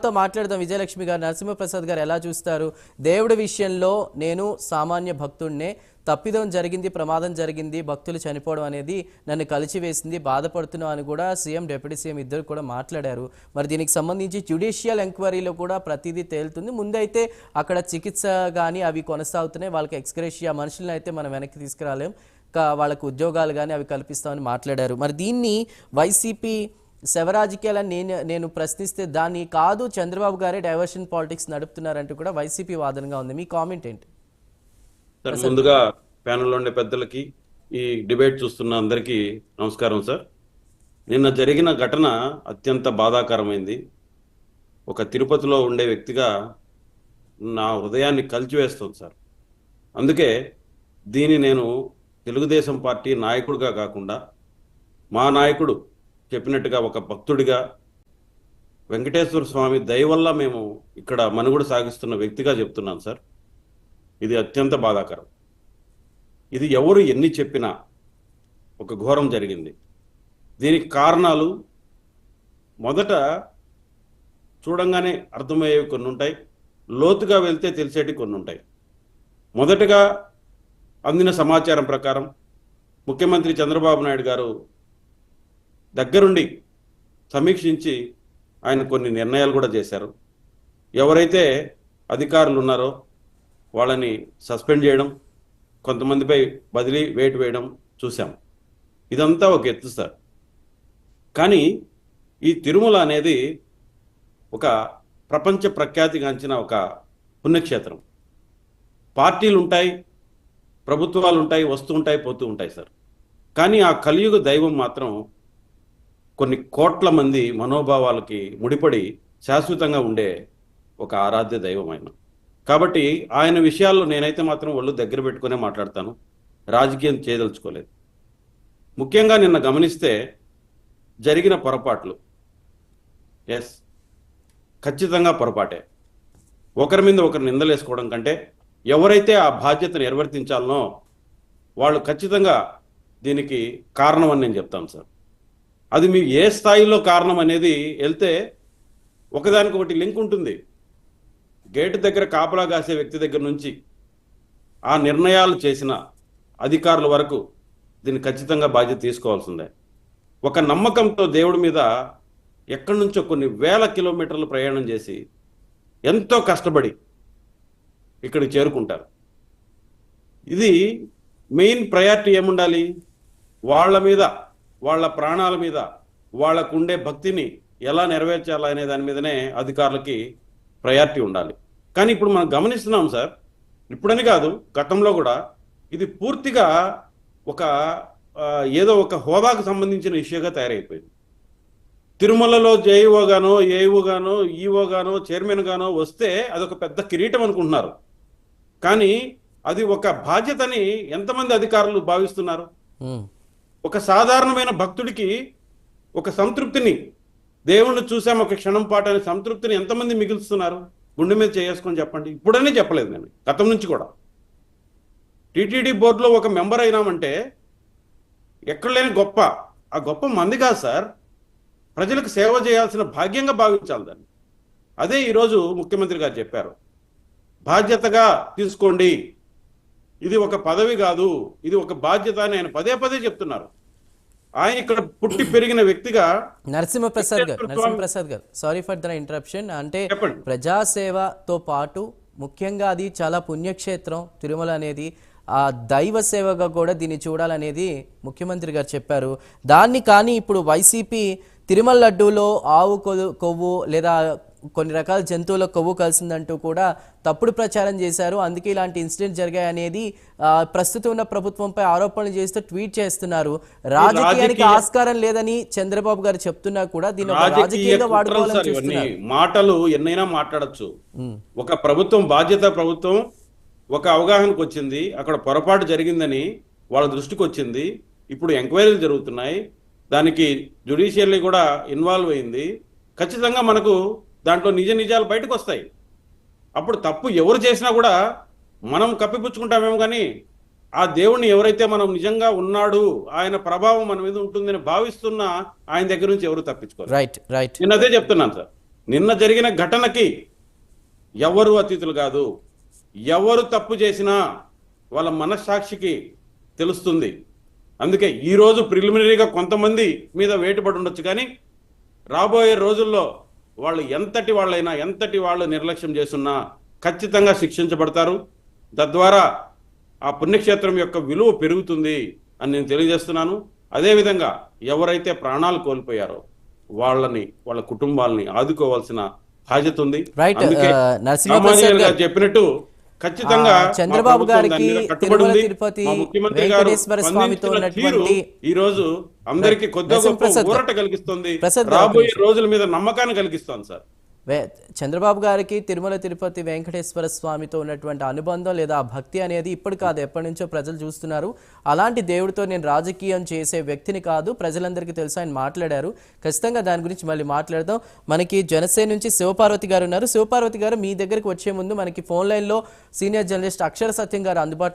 తో మాట్లాడదాం. విజయలక్ష్మి గారు, నరసింహప్రసాద్ గారు ఎలా చూస్తారు? దేవుడి విషయంలో నేను సామాన్య భక్తుడినే, తప్పిదం జరిగింది, ప్రమాదం జరిగింది, భక్తులు చనిపోవడం అనేది నన్ను కలిచివేసింది, బాధపడుతున్నాం అని కూడా సీఎం, డిప్యూటీ సీఎం ఇద్దరు కూడా మాట్లాడారు. మరి దీనికి సంబంధించి జ్యుడిషియల్ ఎంక్వైరీలో కూడా ప్రతిదీ తేలుతుంది. ముందైతే అక్కడ చికిత్స కానీ అవి కొనసాగుతున్నాయి. వాళ్ళకి ఎక్స్గ్రేషియా మనుషులను అయితే మనం వెనక్కి తీసుకురాలేం, వాళ్ళకు ఉద్యోగాలు కానీ అవి కల్పిస్తామని మాట్లాడారు. మరి దీన్ని వైసీపీ శవరాజకీయాలని నేను ప్రశ్నిస్తే దాన్ని కాదు, చంద్రబాబు గారే డైవర్షన్ పాలిటిక్స్ నడుపుతున్నారంటూ కూడా వైసీపీ వాదనగా ఉంది. మీ కామెంట్ ఏంటి? సార్, ముందుగా ప్యానెల్లో ఉండే పెద్దలకి, ఈ డిబేట్ చూస్తున్న అందరికీ నమస్కారం సార్. నిన్న జరిగిన ఘటన అత్యంత బాధాకరమైంది. ఒక తిరుపతిలో ఉండే వ్యక్తిగా నా హృదయాన్ని కలిచివేస్తుంది సార్. అందుకే దీన్ని నేను తెలుగుదేశం పార్టీ నాయకుడిగా కాకుండా, మా నాయకుడు చెప్పినట్టుగా ఒక భక్తుడిగా, వెంకటేశ్వర స్వామి దయ వల్ల మేము ఇక్కడ మనుగడ సాగిస్తున్న వ్యక్తిగా చెప్తున్నాను సార్. ఇది అత్యంత బాధాకరం. ఇది ఎవరు ఎన్ని చెప్పినా ఒక ఘోరం జరిగింది. దీనికి కారణాలు మొదట చూడంగానే అర్థమయ్యేవి కొన్ని ఉంటాయి, లోతుగా వెళ్తే తెలిసేటివి కొన్ని ఉంటాయి. మొదటగా అందిన సమాచారం ప్రకారం ముఖ్యమంత్రి చంద్రబాబు నాయుడు గారు దగ్గరుండి సమీక్షించి ఆయన కొన్ని నిర్ణయాలు కూడా చేశారు. ఎవరైతే అధికారులు ఉన్నారో వాళ్ళని సస్పెండ్ చేయడం, కొంతమందిపై బదిలీ వేటు వేయడం చూసాం. ఇదంతా ఒక ఎత్తు సార్. కానీ ఈ తిరుమల అనేది ఒక ప్రపంచ ప్రఖ్యాతిగాంచిన ఒక పుణ్యక్షేత్రం. పార్టీలు ఉంటాయి, ప్రభుత్వాలు ఉంటాయి, వస్తూ ఉంటాయి, పోతూ ఉంటాయి సార్. కానీ ఆ కలియుగ దైవం మాత్రం కొన్ని కోట్ల మంది మనోభావాలకి ముడిపడి శాశ్వతంగా ఉండే ఒక ఆరాధ్య దైవం ఆయన. కాబట్టి ఆయన విషయాల్లో నేనైతే మాత్రం ఒళ్ళు దగ్గర పెట్టుకునే మాట్లాడతాను, రాజకీయం చేయదలుచుకోలేదు. ముఖ్యంగా నిన్న గమనిస్తే జరిగిన పొరపాట్లు ఖచ్చితంగా పొరపాటే. ఒకరి మీద ఒకరు నిందలేసుకోవడం కంటే ఎవరైతే ఆ బాధ్యతను నిర్వర్తించాలనో వాళ్ళు ఖచ్చితంగా దీనికి కారణం అని నేను చెప్తాను సార్. అది మీ ఏ స్థాయిలో కారణం అనేది వెళ్తే ఒకదానికొకటి లింక్ ఉంటుంది. గేటు దగ్గర కాపలా కాసే వ్యక్తి దగ్గర నుంచి ఆ నిర్ణయాలు చేసిన అధికారుల వరకు దీన్ని ఖచ్చితంగా బాధ్యత తీసుకోవాల్సిందే. ఒక నమ్మకంతో దేవుడి మీద ఎక్కడి నుంచో కొన్ని వేల కిలోమీటర్లు ప్రయాణం చేసి ఎంతో కష్టపడి ఇక్కడికి చేరుకుంటారు. ఇది మెయిన్ ప్రయారిటీ ఏముండాలి? వాళ్ళ మీద, వాళ్ళ ప్రాణాల మీద, వాళ్ళకుండే భక్తిని ఎలా నెరవేర్చాలా అనే దాని మీదనే అధికారులకి ప్రయారిటీ ఉండాలి. కానీ ఇప్పుడు మనం గమనిస్తున్నాం సార్, ఇప్పుడని కాదు గతంలో కూడా ఇది పూర్తిగా ఒక ఏదో ఒక హోదాకు సంబంధించిన ఇష్యూగా తయారైపోయింది. తిరుమలలో జేఈఓ గానో, ఏఈఓ గానో, ఈఓ గానో, చైర్మన్ గానో వస్తే అదొక పెద్ద కిరీటం అనుకుంటున్నారు. కానీ అది ఒక బాధ్యతని ఎంతమంది అధికారులు భావిస్తున్నారు? ఒక సాధారణమైన భక్తుడికి ఒక సంతృప్తిని, దేవుణ్ణి చూసాం ఒక క్షణం పాటు అనే సంతృప్తిని ఎంతమంది మిగులుస్తున్నారు? గుండె మీద చేసుకొని చెప్పండి. ఇప్పుడనే చెప్పలేదు నేను, గతం నుంచి కూడా. టీటీడీ బోర్డులో ఒక మెంబర్ అయినామంటే ఎక్కడ లేని గొప్ప, ఆ గొప్ప మంది కాదు సార్, ప్రజలకు సేవ చేయాల్సిన భాగ్యంగా భావించాలి దాన్ని. అదే ఈరోజు ముఖ్యమంత్రి గారు చెప్పారు, బాధ్యతగా తీసుకోండి, ఇది ఒక పదవి కాదు, ఇది ఒక బాధ్యత అని ఆయన పదే పదే చెప్తున్నారు. ఆయన ఇక్కడ పుట్టి పెరిగిన వ్యక్తిగా. నరసింహప్రసాద్ గారు, సారీ ఫర్ ద ఇంటరప్షన్. అంటే ప్రజాసేవతో పాటు ముఖ్యంగా అది చాలా పుణ్యక్షేత్రం తిరుమల అనేది, ఆ దైవ సేవగా కూడా దీన్ని చూడాలనేది ముఖ్యమంత్రి గారు చెప్పారు. దాన్ని కానీ ఇప్పుడు వైసీపీ తిరుమల లడ్డూలో ఆవు కొవ్వు లేదా కొన్ని రకాల జంతువుల కొవ్వు కలిసిందంటూ కూడా తప్పుడు ప్రచారం చేశారు. అందుకే ఇలాంటి ఇన్సిడెంట్ జరిగాయనేది ప్రస్తుతం ఉన్న ప్రభుత్వంపై ఆరోపణలు చేస్తూ ట్వీట్ చేస్తున్నారు. రాజకీయానికి ఆస్కారం లేదని చంద్రబాబు గారు చెప్తున్నా కూడా దీన్ని రాజకీయంగా వాడుకోవాలని చూస్తున్నారు. మాటలు ఎన్నైనా మాట్లాడచ్చు. ఒక ప్రభుత్వం, బాధ్యత ప్రభుత్వం ఒక అవగాహనకు వచ్చింది, అక్కడ పొరపాటు జరిగిందని వాళ్ళ దృష్టికి వచ్చింది. ఇప్పుడు ఎంక్వైరీలు జరుగుతున్నాయి, దానికి జ్యుడిషియల్లీ కూడా ఇన్వాల్వ్ అయింది. ఖచ్చితంగా మనకు దాంట్లో నిజాలు బయటకు వస్తాయి. అప్పుడు తప్పు ఎవరు చేసినా కూడా మనం కప్పిపుచ్చుకుంటామేమో, కానీ ఆ దేవుణ్ణి ఎవరైతే మనం నిజంగా ఉన్నాడు, ఆయన ప్రభావం మన మీద ఉంటుందని భావిస్తున్నా ఆయన దగ్గర నుంచి ఎవరు తప్పించుకోరు. రైట్. నేను అదే చెప్తున్నాను సార్. నిన్న జరిగిన ఘటనకి ఎవరు అతిథులు కాదు. ఎవరు తప్పు చేసినా వాళ్ళ మనస్సాక్షికి తెలుస్తుంది. అందుకే ఈరోజు ప్రిలిమినరీగా కొంతమంది మీద వేటుపడి ఉండొచ్చు, కానీ రాబోయే రోజుల్లో వాళ్ళు ఎంతటి వాళ్ళు నిర్లక్ష్యం చేస్తున్నా ఖచ్చితంగా శిక్షించబడతారు. తద్వారా ఆ పుణ్యక్షేత్రం యొక్క విలువ పెరుగుతుంది అని నేను తెలియజేస్తున్నాను. అదేవిధంగా ఎవరైతే ప్రాణాలు కోల్పోయారో వాళ్ళ కుటుంబాలని ఆదుకోవాల్సిన బాధ్యత ఉంది. రైట్. అందుకే నరసింహప్రసాద్ సామాన్యులుగా గారు చెప్పినట్టు ఖచ్చితంగా చంద్రబాబు గారికి కట్టుబడి ఉంది. తిరుపతి మా ముఖ్యమంత్రి గారు వెంకటేశ్వర స్వామితో స్పందించిన తీరు ఉన్నటువంటి ఈ రోజు అందరికీ కొద్దిగా గొప్ప నరసింహప్రసాద్ ఊరట కలిగిస్తుంది, ప్రసాద్ గారు రాబోయే రోజుల మీద నమ్మకాన్ని కలిగిస్తోంది సార్. చంద్రబాబు గారికి తిరుమల తిరుపతి వెంకటేశ్వర స్వామితో ఉన్నటువంటి అనుబంధం లేదా ఆ భక్తి అనేది ఇప్పుడు కాదు, ఎప్పటి నుంచో ప్రజలు చూస్తున్నారు. అలాంటి దేవుడితో నేను రాజకీయం చేసే వ్యక్తిని కాదు, ప్రజలందరికీ తెలుసు, ఆయన మాట్లాడారు. ఖచ్చితంగా దాని గురించి మళ్ళీ మాట్లాడదాం. మనకి జనసేన నుంచి శివపార్వతి గారు ఉన్నారు. శివపార్వతి గారు, మీ దగ్గరికి వచ్చే ముందు మనకి ఫోన్ లైన్లో సీనియర్ జర్నలిస్ట్ అక్షర సత్యం గారు అందుబాటులో